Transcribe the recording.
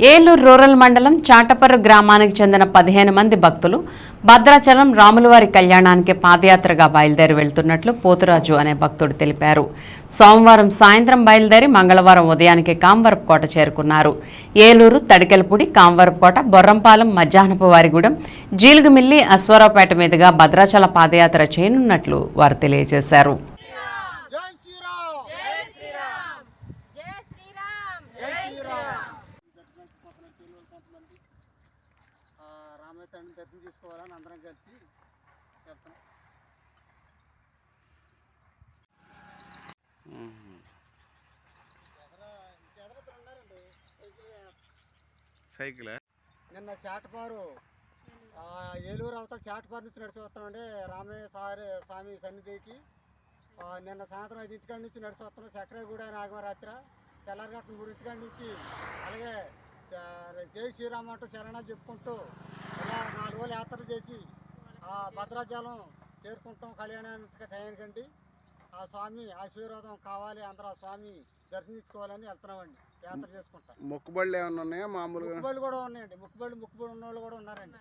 Eluru rural మండలం చాటపర్రు గ్రామానికి చెందిన 15 మంది భక్తులు భద్రాచలం రాములవారి కళ్యాణానికి పాదయాత్రగా బయలుదేరి వెళ్తున్నట్లు పోతురాజు అనే భక్తుడు తెలిపారు. సోమవారం సాయంత్రం బయలుదేరి మంగళవారం ఉదయానికి కాంవరపుకోట చేరుకున్నారు. ఏలూరు, తడికెలపూడి, కాంవరపుకోట, బొర్రంపాలెం, మధ్యాహ్నపు వారిగూడెం, జీలుగుమిల్లి, అశ్వారావుపేట మీదుగా భద్రాచల పాదయాత్ర చేయనున్నట్లు వారు తెలియజేశారు. రామయ్య దర్శనం చేసుకోవాలని అందరం కలిసి వెళ్తాం. సైకిల్ నిన్న చాటపారు ఏలూరు అవతల చాటపారు నుంచి నడిచి వస్తామండి రామయ్య స్వామి సన్నిధికి. నిన్న సాయంత్రం 5 నుంచి నడిచి వస్తున్నాం. చక్రగూడ నాగమరాత్ర తెల్లారగట్ట 3 నుంచి అలాగే జై శ్రీరామ్ అంటూ శరణాలు చెప్పుకుంటూ ఇలా 4 రోజులు యాత్రలు చేసి భద్రాచలం చేరుకుంటాం. కళ్యాణానికి టైంకండి ఆ స్వామి ఆశీర్వాదం కావాలి, అందరూ ఆ స్వామి దర్శించుకోవాలని వెళ్తున్నామండి. యాత్ర చేసుకుంటాం. మొక్కుబళ్ళు ఏమన్నా ఉన్నాయా? మామూలుగా మొక్కుబళ్ళు కూడా ఉన్నాయండి. మొక్కుబళ్ళు ఉన్న వాళ్ళు కూడా ఉన్నారండి.